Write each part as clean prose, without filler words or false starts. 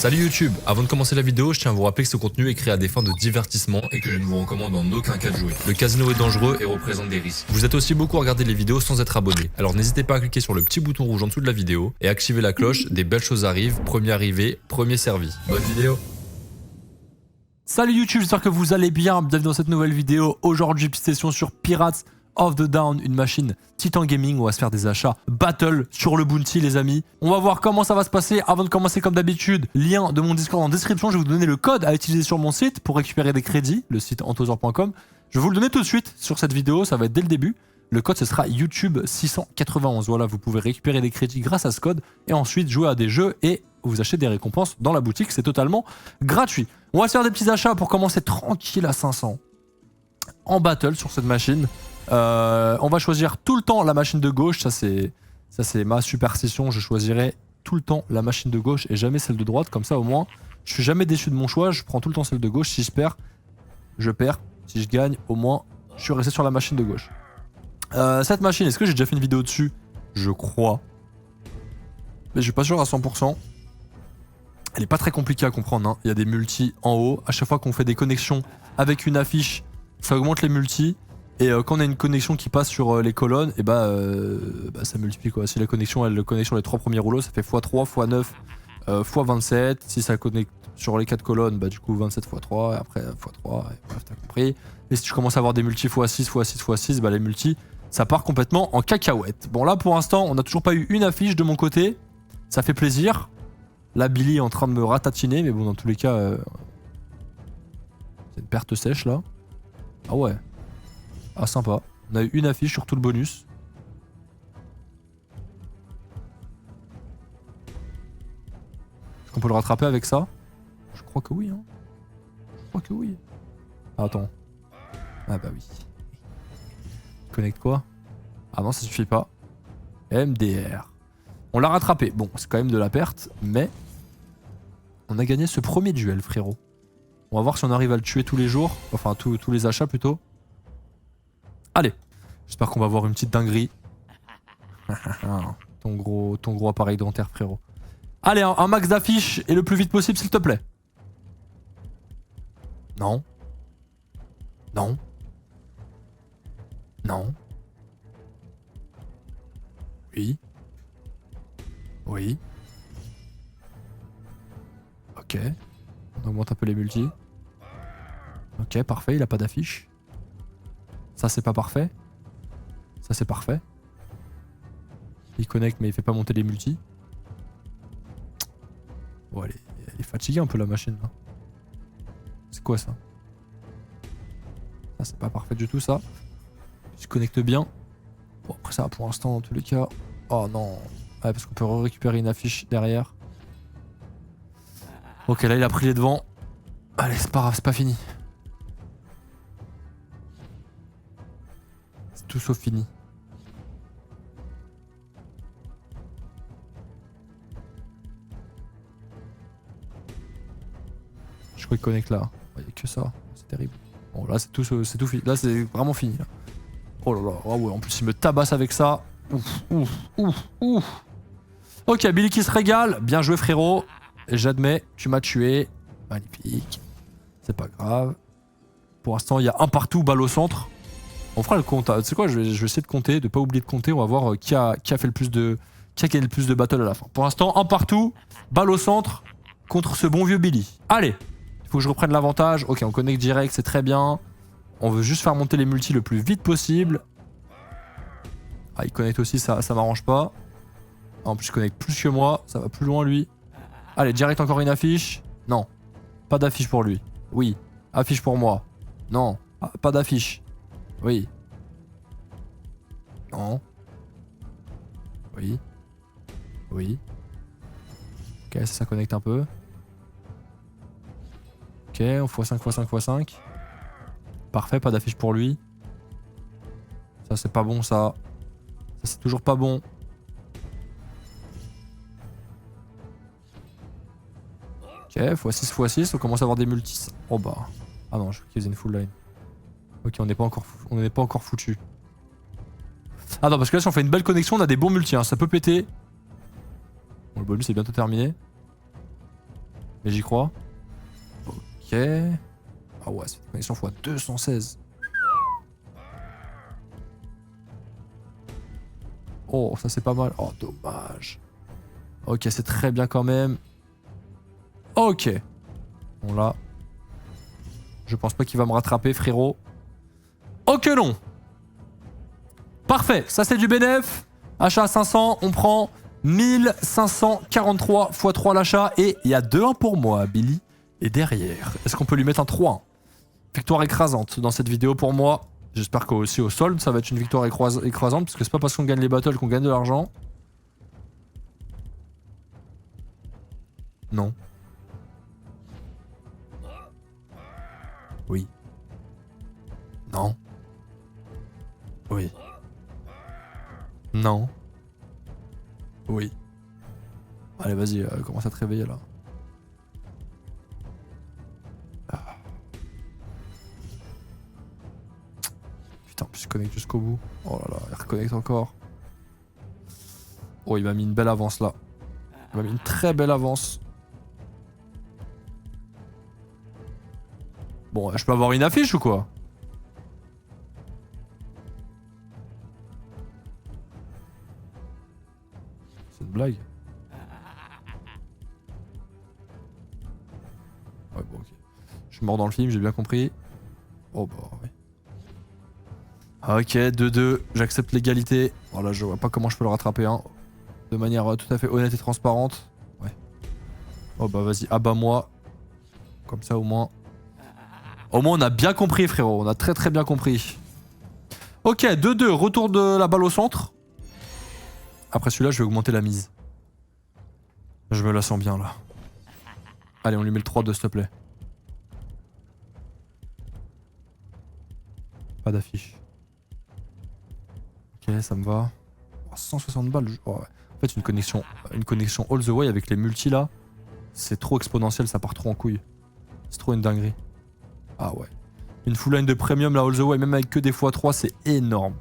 Salut YouTube, avant de commencer la vidéo, je tiens à vous rappeler que ce contenu est créé à des fins de divertissement et que je ne vous recommande en aucun cas de jouer. Le casino est dangereux et représente des risques. Vous êtes aussi beaucoup à regarder les vidéos sans être abonné, alors n'hésitez pas à cliquer sur le petit bouton rouge en dessous de la vidéo et activer la cloche, des belles choses arrivent, premier arrivé, premier servi. Bonne vidéo. Salut YouTube, j'espère que vous allez bien, bienvenue dans cette nouvelle vidéo. Aujourd'hui, petite session sur Pirates of the Down, une machine Titan Gaming. On va se faire des achats battle sur le bounty les amis. On va voir comment ça va se passer. Avant de commencer comme d'habitude, lien de mon Discord en description. Je vais vous donner le code à utiliser sur mon site pour récupérer des crédits, le site anthosor.com. Je vais vous le donner tout de suite sur cette vidéo, ça va être dès le début. Le code ce sera YouTube 691. Voilà, vous pouvez récupérer des crédits grâce à ce code et ensuite jouer à des jeux et vous achetez des récompenses dans la boutique. C'est totalement gratuit. On va se faire des petits achats pour commencer tranquille à 500 en battle sur cette machine. On va choisir tout le temps la machine de gauche. Ça c'est ma superstition. Je choisirai tout le temps la machine de gauche et jamais celle de droite. Comme ça au moins je suis jamais déçu de mon choix. Je prends tout le temps celle de gauche. Si je perds, je perds. Si je gagne, au moins je suis resté sur la machine de gauche. Cette machine, est-ce que j'ai déjà fait une vidéo dessus? Je crois. Mais je suis pas sûr à 100%. Elle est pas très compliquée à comprendre, hein. Il y a des multis en haut. À chaque fois qu'on fait des connexions avec une affiche, ça augmente les multis. Et quand on a une connexion qui passe sur les colonnes, et ça multiplie quoi. Si la connexion elle connecte sur les 3 premiers rouleaux, ça fait x3, x9, x27. Si ça connecte sur les 4 colonnes, du coup 27 x3, et après x3, et bref, t'as compris. Et si tu commences à avoir des multis x6, x6, x6, les multis, ça part complètement en cacahuète. Bon là pour l'instant, on n'a toujours pas eu une affiche de mon côté. Ça fait plaisir. Là, Billy est en train de me ratatiner, mais bon, dans tous les cas, c'est une perte sèche là. Ah ouais. Ah, sympa. On a eu une affiche sur tout le bonus. Est-ce qu'on peut le rattraper avec ça? Je crois que oui, hein. Je crois que oui. Ah, attends. Ah bah oui. Connecte quoi? Ah non, ça suffit pas. MDR. On l'a rattrapé. Bon, c'est quand même de la perte, mais on a gagné ce premier duel, frérot. On va voir si on arrive à le tuer tous les jours. Enfin, tous les achats, plutôt. Allez. J'espère qu'on va avoir une petite dinguerie. ton gros appareil dentaire, frérot. Allez, un max d'affiches et le plus vite possible, s'il te plaît. Non. Non. Non. Oui. Oui. Ok. On augmente un peu les multis. Ok, parfait, il a pas d'affiche. Ça, c'est pas parfait. Ça, c'est parfait. Il connecte, mais il fait pas monter les multis. Bon, elle est fatiguée un peu, la machine, là. C'est quoi, ça? Ça, c'est pas parfait du tout, ça. Il se connecte bien. Bon, après ça, pour l'instant, dans tous les cas... Oh, non. Ouais, parce qu'on peut récupérer une affiche derrière. Ok, là il a pris les devants. Allez, c'est pas grave, c'est pas fini. C'est tout sauf fini. Je crois qu'il connecte là. Il n'y a que ça. C'est terrible. Bon, là c'est tout fini. Là c'est vraiment fini. Là. Oh là là. Oh ouais, en plus il me tabasse avec ça. Ouf, ouf, ouf, ouf. Ok, Billy qui se régale. Bien joué, frérot. J'admets, tu m'as tué. Magnifique. C'est pas grave. Pour l'instant, il y a un partout, balle au centre. On fera le compte. Tu sais quoi, je vais essayer de compter, de pas oublier de compter. On va voir qui a fait le plus de. Qui a gagné le plus de battles à la fin. Pour l'instant, un partout, balle au centre contre ce bon vieux Billy. Allez, il faut que je reprenne l'avantage. Ok, on connecte direct, c'est très bien. On veut juste faire monter les multis le plus vite possible. Ah, il connecte aussi, ça m'arrange pas. En plus, il connecte plus que moi. Ça va plus loin, lui. Allez, direct encore une affiche. Non. Pas d'affiche pour lui. Oui. Affiche pour moi. Non. Ah, pas d'affiche. Oui. Non. Oui. Oui. Ok, ça connecte un peu. Ok, on x5, x5, x5. Parfait, pas d'affiche pour lui. Ça, c'est pas bon, ça. Ça, c'est toujours pas bon. Ok, x6, x6, on commence à avoir des multis. Oh bah. Ah non, je crois qu'il faisait une full line. Ok, on n'est pas encore foutu. Ah non, parce que là, si on fait une belle connexion, on a des bons multis, hein. Ça peut péter. Bon, le bonus est bientôt terminé. Mais j'y crois. Ok. Ah ouais, cette connexion x 216. Oh, ça c'est pas mal. Oh, dommage. Ok, c'est très bien quand même. Ok. Bon là. Je pense pas qu'il va me rattraper, frérot. Ok, non. Parfait, ça c'est du bénéf. Achat à 500, on prend 1543 x 3 l'achat. Et il y a 2-1 pour moi, Billy. Et derrière, est-ce qu'on peut lui mettre un 3-1? Victoire écrasante dans cette vidéo pour moi. J'espère qu'aussi au solde, ça va être une victoire écrasante. Parce que c'est pas parce qu'on gagne les battles qu'on gagne de l'argent. Non. Oui. Non. Oui. Non. Oui. Allez, vas-y, commence à te réveiller là. Ah. Putain, puis je connecte jusqu'au bout. Oh là là, il reconnecte encore. Oh, il m'a mis une belle avance là. Il m'a mis une très belle avance. Bon, je peux avoir une affiche ou quoi? C'est une blague. Ouais, bon, ok. Je suis mort dans le film, j'ai bien compris. Oh bah oui. Ok, 2-2, j'accepte l'égalité. Voilà, je vois pas comment je peux le rattraper, hein. De manière tout à fait honnête et transparente. Ouais. Oh bah vas-y, abat-moi. Comme ça au moins. Au moins on a bien compris, frérot. On a très très bien compris. Ok, 2-2, retour de la balle au centre. Après celui-là, je vais augmenter la mise. Je me la sens bien là. Allez, on lui met le 3-2 s'il te plaît. Pas d'affiche. Ok, ça me va. Oh, 160 balles. Oh, ouais. En fait, une connexion all the way avec les multis là, c'est trop exponentiel, ça part trop en couille. C'est trop une dinguerie. Ah ouais. Une full line de premium là all the way, même avec que des x3, c'est énorme.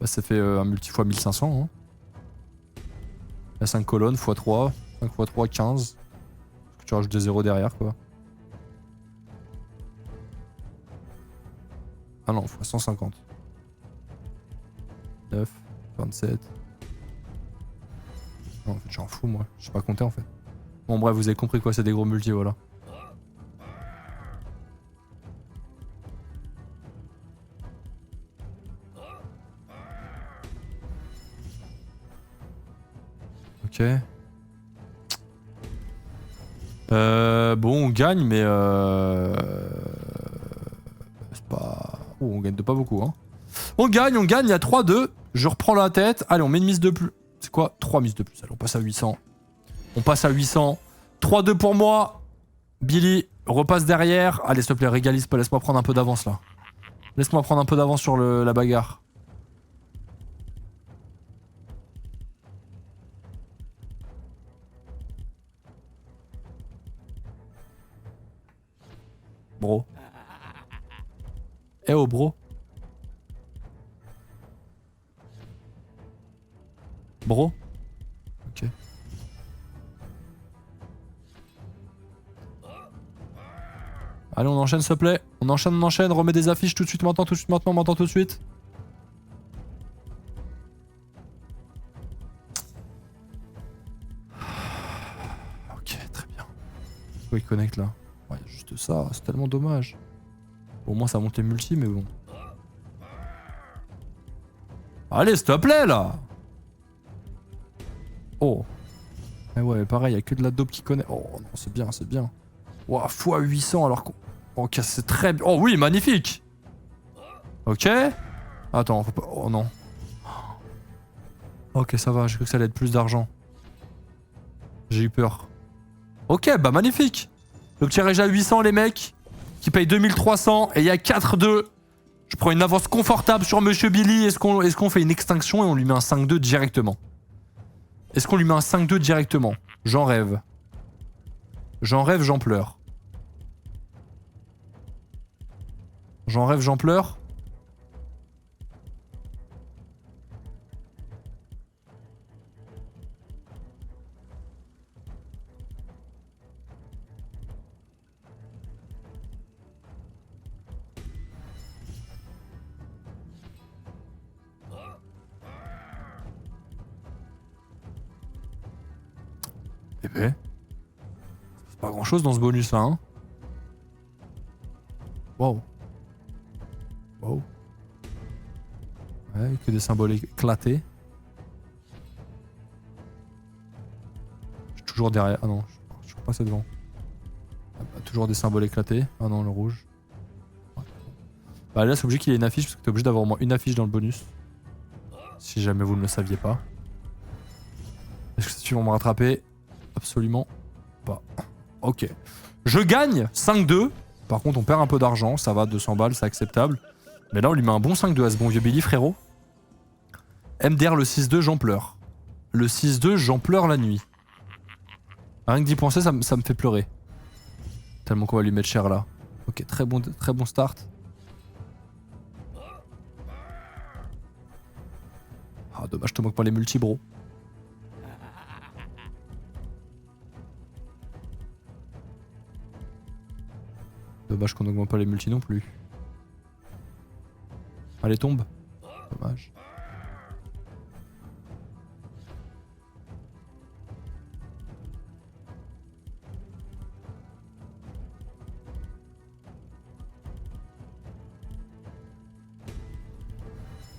Bah, ça fait un multi x 1500. Hein. La 5 colonnes x3, 5 x 3, 15. Tu rajoutes des zéros derrière quoi. Ah non, x 150. 9, 27. Non, en fait, j'en fous moi. Je sais pas compter en fait. Bon, bref, vous avez compris quoi, c'est des gros multis, voilà. Ok. Bon, on gagne, mais c'est pas... Oh, on gagne de pas beaucoup, hein. On gagne, il y a 3-2. Je reprends la tête. Allez, on met une mise de plus. C'est quoi? 3 mises de plus. Allez, on passe à 800. On passe à 800. 3-2 pour moi. Billy, repasse derrière. Allez, s'il te plaît, régalise pas. Laisse-moi prendre un peu d'avance, là. Laisse-moi prendre un peu d'avance sur la bagarre. Bro. Eh oh, bro. Bro. Ok. Allez, on enchaîne, s'il te plaît. On enchaîne, remets des affiches tout de suite, maintenant, maintenant, tout de suite. Ok, très bien. Pourquoi il connecte là? Ouais, juste ça, c'est tellement dommage. Au moins, ça monte les multi, mais bon. Allez, s'il te plaît, là. Oh. Eh ouais, pareil, il a que de la dope qui connaît. Oh non, c'est bien, c'est bien. Ouah, x 800 alors qu'on... Ok, c'est très bien. Oh oui, magnifique. Ok. Attends, faut pas... Oh non. Ok, ça va, j'ai cru que ça allait être plus d'argent. J'ai eu peur. Ok, bah magnifique. Le petit tirage à 800, les mecs, qui paye 2300, et il y a 4-2. Je prends une avance confortable sur Monsieur Billy. Est-ce qu'on fait une extinction et on lui met un 5-2 directement? Est-ce qu'on lui met un 5-2 directement? J'en rêve. J'en rêve, j'en pleure. J'en rêve, j'en pleure. Eh ben. C'est pas grand chose dans ce bonus là, hein. Wow. Wow. Ouais, que des symboles éclatés. Je suis toujours derrière. Ah non, je suis passé devant. Ah bah, toujours des symboles éclatés. Ah non, le rouge. Ouais. Bah là, c'est obligé qu'il y ait une affiche parce que t'es obligé d'avoir au moins une affiche dans le bonus. Si jamais vous ne le saviez pas. Est-ce que tu vas me rattraper? Absolument pas. Ok. Je gagne 5-2. Par contre, on perd un peu d'argent. Ça va, 200 balles, c'est acceptable. Mais là, on lui met un bon 5-2 à ce bon vieux Billy, frérot. MDR, le 6-2, j'en pleure. Le 6-2, j'en pleure la nuit. Rien que d'y penser, ça me fait pleurer. Tellement qu'on va lui mettre cher là. Ok, très bon start. Ah, dommage, je te manque pas les multi, bro. Dommage qu'on n'augmente pas les multi non plus. Allez, tombe. Dommage.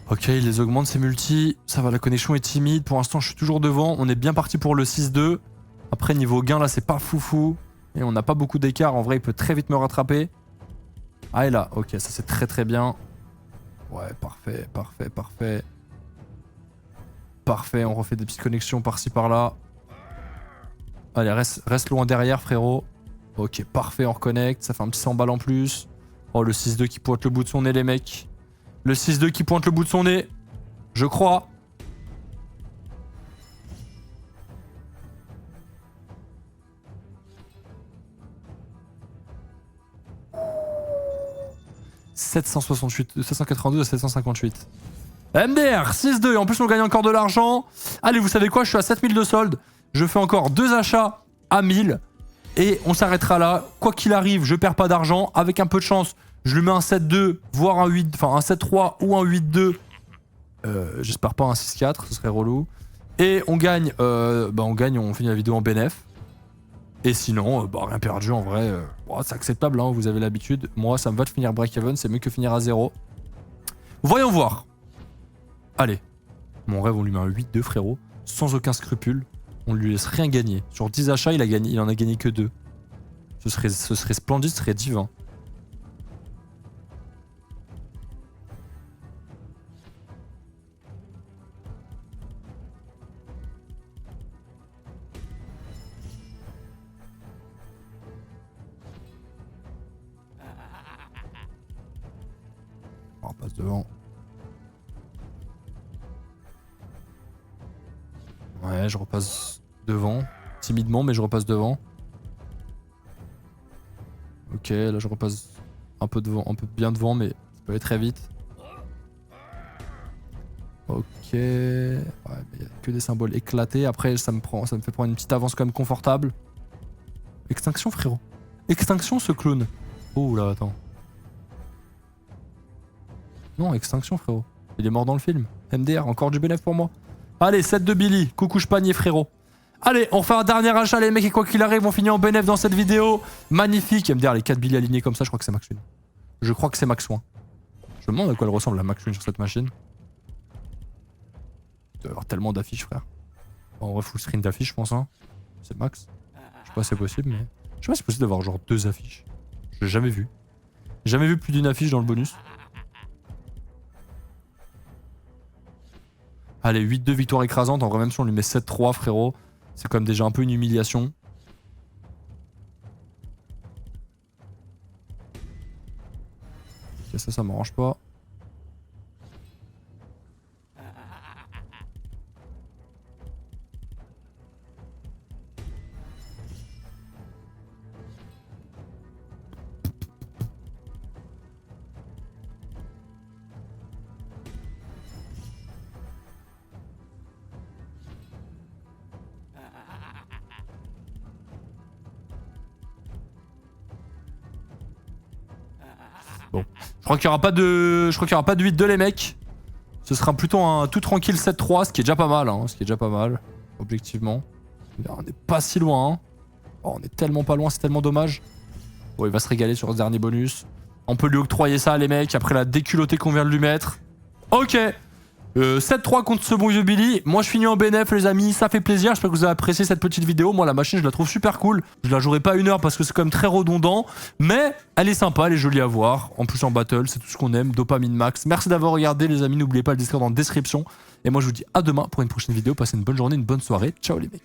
Ok, il les augmente ces multi. Ça va, la connexion est timide. Pour l'instant, je suis toujours devant. On est bien parti pour le 6-2. Après, niveau gain, là, c'est pas foufou. Et on n'a pas beaucoup d'écart. En vrai, il peut très vite me rattraper. Ah, et là, ok, ça c'est très bien. Ouais, parfait, parfait, parfait. Parfait, on refait des petites connexions par-ci par-là. Allez, reste loin derrière, frérot. Ok, parfait, on reconnecte. Ça fait un petit 100 balles en plus. Oh, le 6-2 qui pointe le bout de son nez, les mecs. Le 6-2 qui pointe le bout de son nez. Je crois. « 782 à 758. MDR, 6-2. Et en plus, on gagne encore de l'argent. Allez, vous savez quoi? Je suis à 7000 de solde. Je fais encore 2 achats à 1000. Et on s'arrêtera là. Quoi qu'il arrive, je perds pas d'argent. Avec un peu de chance, je lui mets un 7-2, voire un 8, enfin un 7-3 ou un 8-2. J'espère pas un 6-4, ce serait relou. Et on gagne, on finit la vidéo en bénéf. Et sinon, rien perdu en vrai. C'est acceptable, hein, vous avez l'habitude. Moi, ça me va de finir break-even, c'est mieux que finir à 0. Voyons voir. Allez. Mon rêve, on lui met un 8-2, frérot. Sans aucun scrupule. On lui laisse rien gagner. Sur 10 achats, il en a gagné que 2. Ce serait splendide, ce serait divin. On repasse devant. Ouais, je repasse devant. Timidement, mais je repasse devant. Ok, là je repasse un peu devant, un peu bien devant, mais ça peut aller très vite. Ok. Ouais, mais y a que des symboles éclatés. Après, ça me fait prendre une petite avance quand même confortable. Extinction, frérot. Extinction, ce clown. Oh là, attends. Non, extinction, frérot. Il est mort dans le film. MDR, encore du bénéf pour moi. Allez, 7 de Billy. Coucou, je panier, frérot. Allez, on fait un dernier achat, les mecs, et quoi qu'il arrive, on finit en bénéf dans cette vidéo. Magnifique. MDR, les 4 Billy alignés comme ça, je crois que c'est Max Win. Je crois que c'est Max Win. Je me demande à quoi elle ressemble, la Max Win sur cette machine. Il doit y avoir tellement d'affiches, frère. En vrai, full screen d'affiches, je pense, hein. C'est Max. Je sais pas si c'est possible, mais... Je sais pas si c'est possible d'avoir genre 2 affiches. Je l'ai jamais vu. J'ai jamais vu plus d'une affiche dans le bonus. Allez, 8-2 victoire écrasante. En vrai, même si on lui met 7-3, frérot, c'est quand même déjà un peu une humiliation. Ok, ça m'arrange pas. Bon. Je crois qu'il n'y aura pas de... Je crois qu'il y aura pas de 8-2 les mecs. Ce sera plutôt un tout tranquille 7-3, ce qui est déjà pas mal, hein. Ce qui est déjà pas mal, objectivement. On n'est pas si loin. Hein. Oh, on est tellement pas loin, c'est tellement dommage. Bon, il va se régaler sur ce dernier bonus. On peut lui octroyer ça, les mecs, après la déculottée qu'on vient de lui mettre. Ok. 7-3 contre ce bon vieux Billy. Moi, je finis en BNF, les amis. Ça fait plaisir. J'espère que vous avez apprécié cette petite vidéo. Moi, la machine, je la trouve super cool. Je la jouerai pas 1 heure parce que c'est quand même très redondant. Mais elle est sympa, elle est jolie à voir. En plus, en battle, c'est tout ce qu'on aime. Dopamine max. Merci d'avoir regardé, les amis. N'oubliez pas le Discord en description. Et moi, je vous dis à demain pour une prochaine vidéo. Passez une bonne journée, une bonne soirée. Ciao, les mecs.